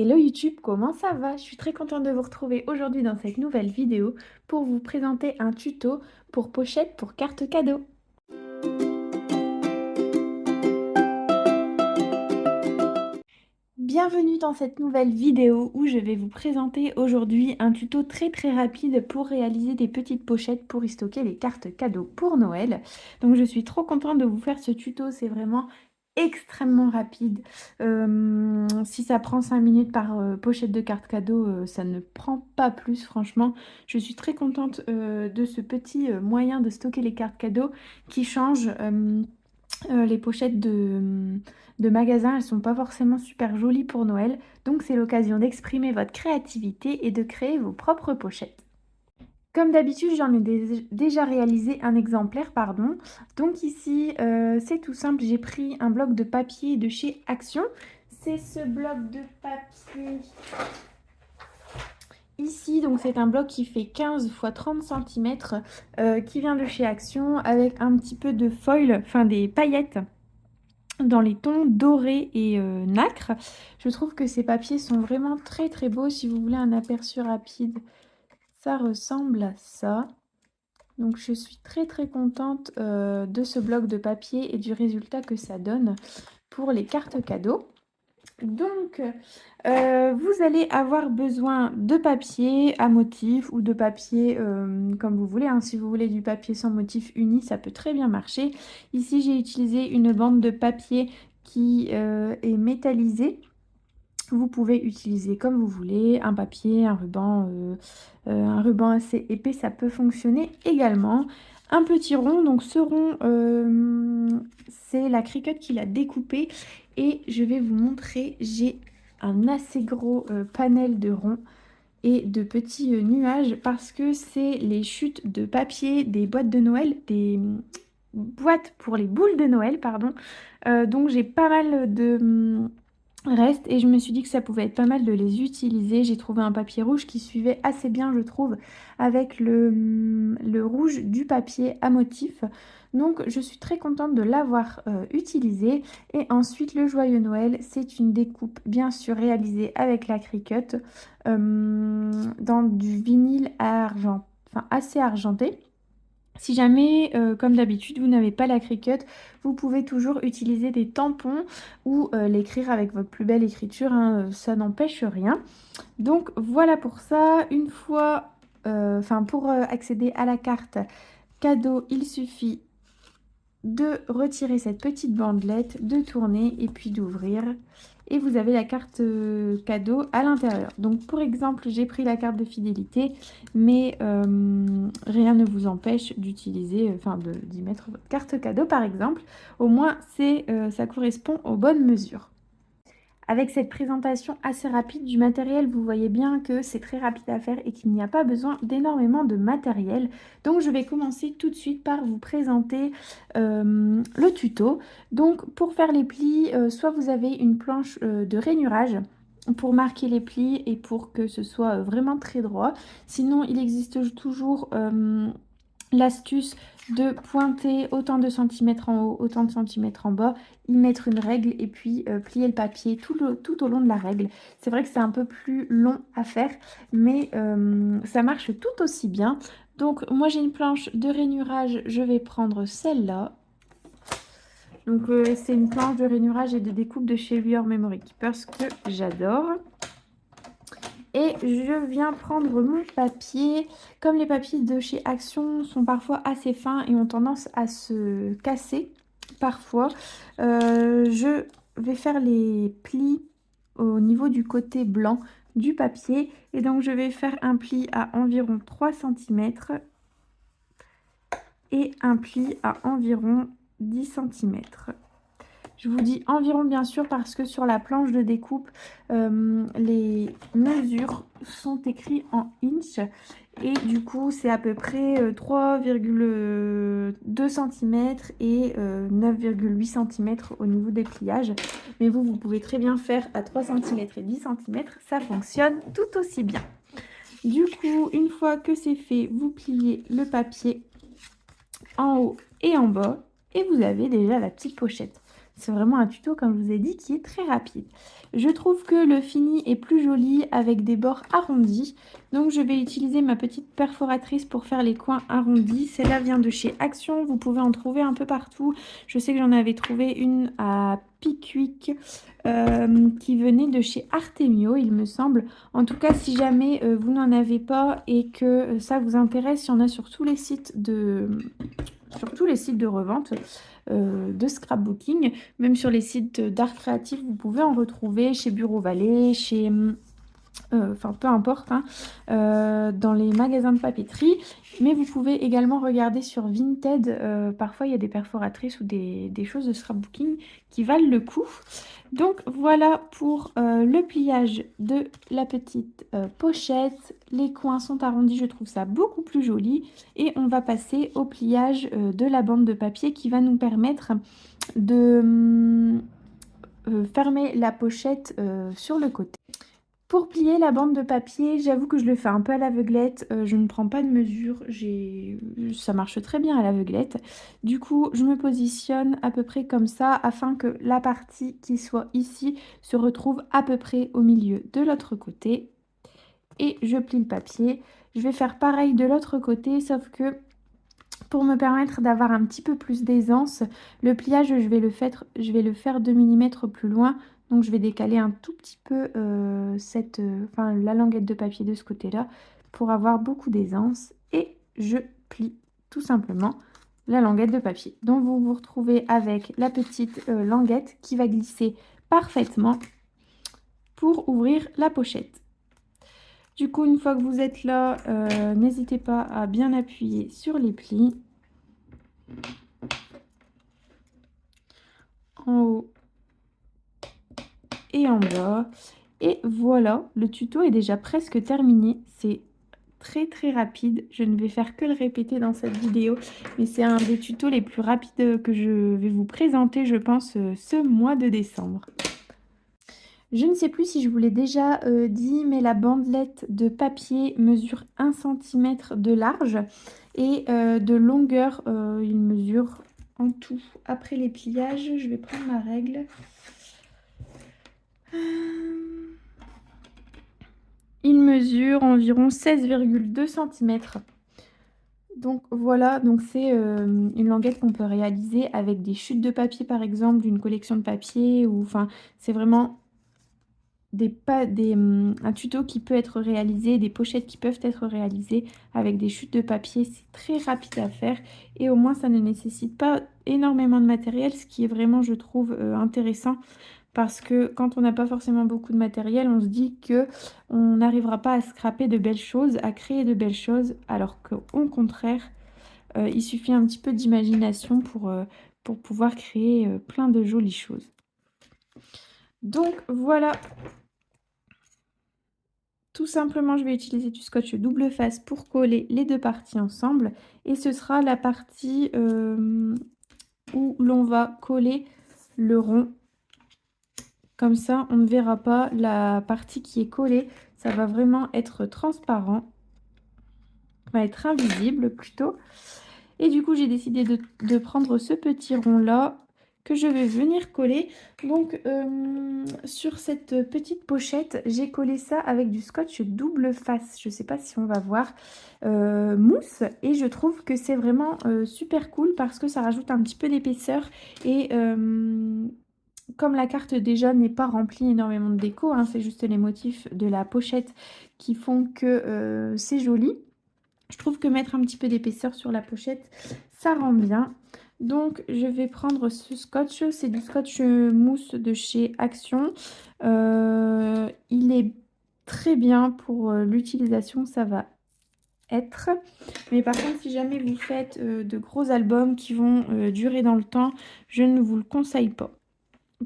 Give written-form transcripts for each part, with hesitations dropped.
Hello YouTube, comment ça va? Je suis très contente de vous retrouver aujourd'hui dans cette nouvelle vidéo pour vous présenter un tuto pour pochette pour carte cadeau. Bienvenue dans cette nouvelle vidéo où je vais vous présenter aujourd'hui un tuto très rapide pour réaliser des petites pochettes pour y stocker les cartes cadeaux pour Noël. Donc je suis trop contente de vous faire ce tuto, c'est vraiment extrêmement rapide. Si ça prend 5 minutes par pochette de cartes cadeaux, ça ne prend pas plus franchement. Je suis très contente de ce petit moyen de stocker les cartes cadeaux qui change. Les pochettes de magasins, elles sont pas forcément super jolies pour Noël, donc c'est l'occasion d'exprimer votre créativité et de créer vos propres pochettes. Comme d'habitude, j'en ai déjà réalisé un exemplaire, pardon. Donc ici, c'est tout simple, j'ai pris un bloc de papier de chez Action. C'est ce bloc de papier ici, donc c'est un bloc qui fait 15 x 30 cm qui vient de chez Action avec un petit peu de foil, enfin des paillettes dans les tons dorés et nacre. Je trouve que ces papiers sont vraiment très beaux. Si vous voulez un aperçu rapide, ça ressemble à ça. Donc je suis très contente de ce bloc de papier et du résultat que ça donne pour les cartes cadeaux. Donc vous allez avoir besoin de papier à motif ou de papier comme vous voulez, hein. Si vous voulez du papier sans motif uni, ça peut très bien marcher. Ici j'ai utilisé une bande de papier qui est métallisée. Vous pouvez utiliser comme vous voulez, un papier, un ruban assez épais, ça peut fonctionner également. Un petit rond, donc ce rond, c'est la Cricut qui l'a découpé. Et je vais vous montrer, j'ai un assez gros panel de ronds et de petits nuages parce que c'est les chutes de papier des boîtes de Noël, des boîtes pour les boules de Noël, pardon. Donc j'ai pas mal de reste et je me suis dit que ça pouvait être pas mal de les utiliser. J'ai trouvé un papier rouge qui suivait assez bien, je trouve, avec le rouge du papier à motif. Donc je suis très contente de l'avoir utilisé. Et ensuite le joyeux Noël, c'est une découpe bien sûr réalisée avec la Cricut dans du vinyle argent, enfin assez argenté. Si jamais, comme d'habitude, vous n'avez pas la Cricut, vous pouvez toujours utiliser des tampons ou l'écrire avec votre plus belle écriture, hein, ça n'empêche rien. Donc voilà pour ça. Une fois, pour accéder à la carte cadeau, il suffit de retirer cette petite bandelette, de tourner et puis d'ouvrir. Et vous avez la carte cadeau à l'intérieur. Donc pour exemple, j'ai pris la carte de fidélité, mais rien ne vous empêche d'utiliser, d'y mettre votre carte cadeau par exemple. Au moins, ça correspond aux bonnes mesures. Avec cette présentation assez rapide du matériel, vous voyez bien que c'est très rapide à faire et qu'il n'y a pas besoin d'énormément de matériel. Donc je vais commencer tout de suite par vous présenter le tuto. Donc pour faire les plis, soit vous avez une planche de rainurage pour marquer les plis et pour que ce soit vraiment très droit. Sinon, il existe toujours l'astuce de pointer autant de centimètres en haut, autant de centimètres en bas, y mettre une règle et puis plier le papier tout au long de la règle. C'est vrai que c'est un peu plus long à faire, mais ça marche tout aussi bien. Donc moi j'ai une planche de rainurage, je vais prendre celle-là. Donc c'est une planche de rainurage et de découpe de chez We Are Memory Keepers que j'adore. Et je viens prendre mon papier. Comme les papiers de chez Action sont parfois assez fins et ont tendance à se casser parfois, je vais faire les plis au niveau du côté blanc du papier. Et donc je vais faire un pli à environ 3 cm et un pli à environ 10 cm. Je vous dis environ bien sûr parce que sur la planche de découpe, les mesures sont écrites en inch et du coup c'est à peu près 3,2 cm et 9,8 cm au niveau des pliages. Mais vous pouvez très bien faire à 3 cm et 10 cm, ça fonctionne tout aussi bien. Du coup, une fois que c'est fait, vous pliez le papier en haut et en bas et vous avez déjà la petite pochette. C'est vraiment un tuto, comme je vous ai dit, qui est très rapide. Je trouve que le fini est plus joli avec des bords arrondis. Donc je vais utiliser ma petite perforatrice pour faire les coins arrondis. Celle-là vient de chez Action, vous pouvez en trouver un peu partout. Je sais que j'en avais trouvé une à Pickwick qui venait de chez Artemio, il me semble. En tout cas, si jamais vous n'en avez pas et que ça vous intéresse, il y en a sur tous les sites de revente de scrapbooking. Même sur les sites d'art créatif, vous pouvez en retrouver chez Bureau Vallée, chez... Enfin, peu importe, hein, dans les magasins de papeterie. Mais vous pouvez également regarder sur Vinted. Parfois, il y a des perforatrices ou des choses de scrapbooking qui valent le coup. Donc, voilà pour le pliage de la petite pochette. Les coins sont arrondis, je trouve ça beaucoup plus joli. Et on va passer au pliage de la bande de papier qui va nous permettre de fermer la pochette sur le côté. Pour plier la bande de papier, j'avoue que je le fais un peu à l'aveuglette. Je ne prends pas de mesure. Ça marche très bien à l'aveuglette. Du coup, je me positionne à peu près comme ça afin que la partie qui soit ici se retrouve à peu près au milieu de l'autre côté. Et je plie le papier. Je vais faire pareil de l'autre côté, sauf que pour me permettre d'avoir un petit peu plus d'aisance, le pliage, je vais le faire 2 mm plus loin. Donc je vais décaler un tout petit peu enfin, la languette de papier de ce côté-là pour avoir beaucoup d'aisance. Et je plie tout simplement la languette de papier. Donc vous vous retrouvez avec la petite languette qui va glisser parfaitement pour ouvrir la pochette. Du coup, une fois que vous êtes là, n'hésitez pas à bien appuyer sur les plis. En haut et en bas. Et voilà, le tuto est déjà presque terminé. C'est très très rapide. Je ne vais faire que le répéter dans cette vidéo, mais c'est un des tutos les plus rapides que je vais vous présenter, je pense, ce mois de décembre. Je ne sais plus si je vous l'ai déjà dit, mais la bandelette de papier mesure 1 cm de large et de longueur, il mesure en tout. Après les pliages, je vais prendre ma règle. Il mesure environ 16,2 cm. Donc voilà, donc c'est une languette qu'on peut réaliser avec des chutes de papier par exemple, d'une collection de papier, ou enfin c'est vraiment un tuto qui peut être réalisé, des pochettes qui peuvent être réalisées avec des chutes de papier. C'est très rapide à faire et au moins ça ne nécessite pas énormément de matériel, ce qui est vraiment, je trouve, intéressant. Parce que quand on n'a pas forcément beaucoup de matériel, on se dit que on n'arrivera pas à scraper de belles choses, à créer de belles choses, alors qu'au contraire, il suffit un petit peu d'imagination pour pouvoir créer plein de jolies choses. Donc voilà, tout simplement, je vais utiliser du scotch double face pour coller les deux parties ensemble. Et ce sera la partie où l'on va coller le rond. Comme ça, on ne verra pas la partie qui est collée. Ça va vraiment être transparent. Va être invisible plutôt. Et du coup, j'ai décidé de prendre ce petit rond-là que je vais venir coller. Donc, sur cette petite pochette, j'ai collé ça avec du scotch double face. Je ne sais pas si on va voir. Mousse. Et je trouve que c'est vraiment super cool parce que ça rajoute un petit peu d'épaisseur. Et comme la carte déjà n'est pas remplie énormément de déco, hein, c'est juste les motifs de la pochette qui font que c'est joli. Je trouve que mettre un petit peu d'épaisseur sur la pochette, ça rend bien. Donc je vais prendre ce scotch, c'est du scotch mousse de chez Action. Il est très bien pour l'utilisation, ça va être. Mais par contre, si jamais vous faites de gros albums qui vont durer dans le temps, je ne vous le conseille pas.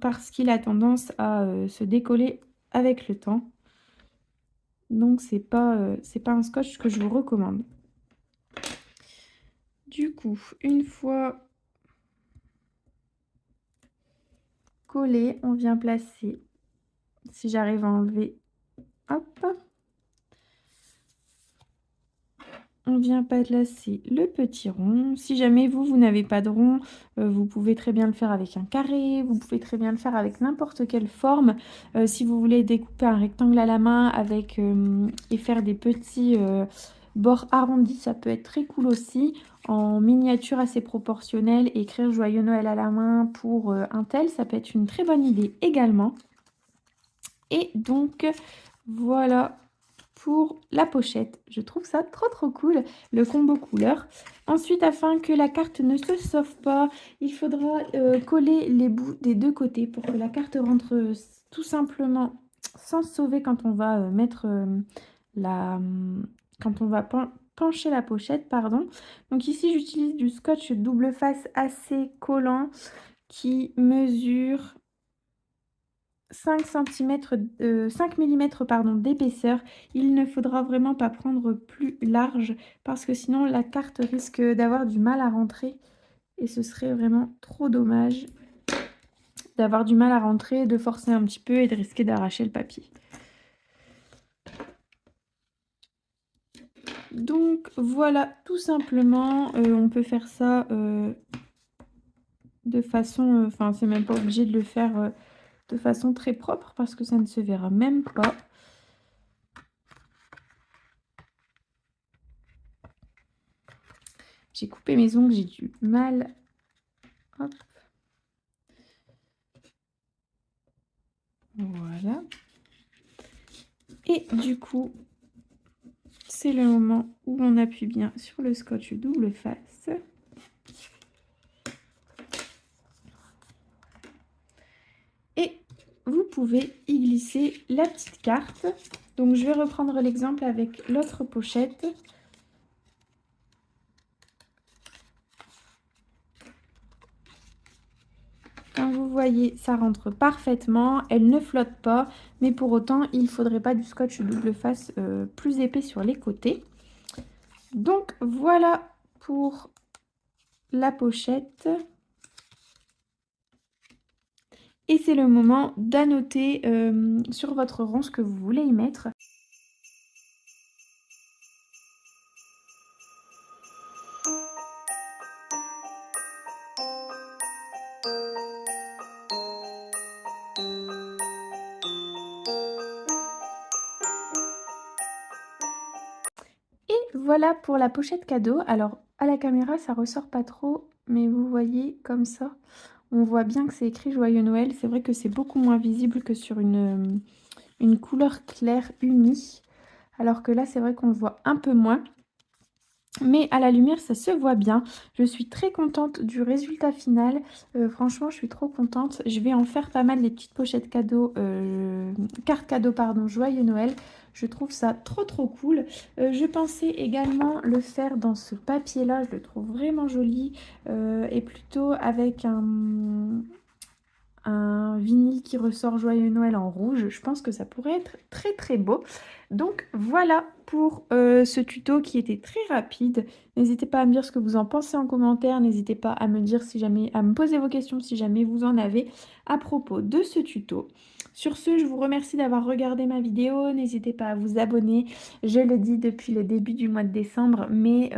Parce qu'il a tendance à se décoller avec le temps. Donc c'est pas un scotch que je vous recommande. Du coup, une fois collé, on vient placer, si j'arrive à enlever, hop, On vient patelaser le petit rond. Si jamais vous n'avez pas de rond, vous pouvez très bien le faire avec un carré, vous pouvez très bien le faire avec n'importe quelle forme. Si vous voulez découper un rectangle à la main avec, et faire des petits bords arrondis, ça peut être très cool aussi. En miniature assez proportionnelle, écrire Joyeux Noël à la main pour un tel, ça peut être une très bonne idée également. Et donc, voilà pour la pochette. Je trouve ça trop cool, le combo couleur. Ensuite, afin que la carte ne se sauve pas, il faudra coller les bouts des deux côtés pour que la carte rentre tout simplement sans se sauver quand on va mettre la... quand on va pencher la pochette, pardon. Donc ici, j'utilise du scotch double face assez collant qui mesure 5 centimètres, 5 mm pardon, d'épaisseur. Il ne faudra vraiment pas prendre plus large parce que sinon la carte risque d'avoir du mal à rentrer et ce serait vraiment trop dommage d'avoir du mal à rentrer, de forcer un petit peu et de risquer d'arracher le papier. Donc voilà, tout simplement, on peut faire ça de façon, enfin c'est même pas obligé de le faire de façon très propre parce que ça ne se verra même pas. J'ai coupé mes ongles, j'ai du mal. Hop. Voilà. Et du coup, c'est le moment où on appuie bien sur le scotch double face. Et vous pouvez y glisser la petite carte. Donc je vais reprendre l'exemple avec l'autre pochette. Comme vous voyez, ça rentre parfaitement, elle ne flotte pas, mais pour autant, il ne faudrait pas du scotch double face plus épais sur les côtés. Donc voilà pour la pochette. Et c'est le moment d'annoter sur votre rond ce que vous voulez y mettre. Et voilà pour la pochette cadeau. Alors à la caméra ça ressort pas trop, mais vous voyez comme ça, on voit bien que c'est écrit Joyeux Noël. C'est vrai que c'est beaucoup moins visible que sur une couleur claire unie. Alors que là c'est vrai qu'on le voit un peu moins. Mais à la lumière, ça se voit bien. Je suis très contente du résultat final. Franchement, je suis trop contente. Je vais en faire pas mal les petites pochettes cadeaux, cartes cadeaux, pardon, Joyeux Noël. Je trouve ça trop cool. Je pensais également le faire dans ce papier-là. Je le trouve vraiment joli. Et plutôt avec un vinyle qui ressort Joyeux Noël en rouge. Je pense que ça pourrait être très beau. Donc voilà pour ce tuto qui était très rapide. N'hésitez pas à me dire ce que vous en pensez en commentaire. N'hésitez pas à me dire si jamais, à me poser vos questions si jamais vous en avez à propos de ce tuto. Sur ce, je vous remercie d'avoir regardé ma vidéo. N'hésitez pas à vous abonner. Je le dis depuis le début du mois de décembre, mais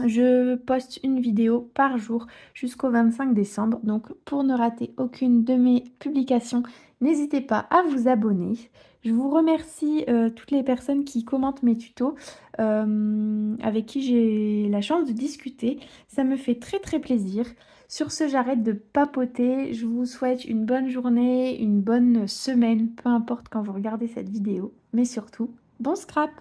je poste une vidéo par jour jusqu'au 25 décembre. Donc pour ne rater aucune de mes publications, n'hésitez pas à vous abonner. Je vous remercie toutes les personnes qui commentent mes tutos, avec qui j'ai la chance de discuter. Ça me fait très plaisir. Sur ce, j'arrête de papoter. Je vous souhaite une bonne journée, une bonne semaine, peu importe quand vous regardez cette vidéo. Mais surtout, bon scrap!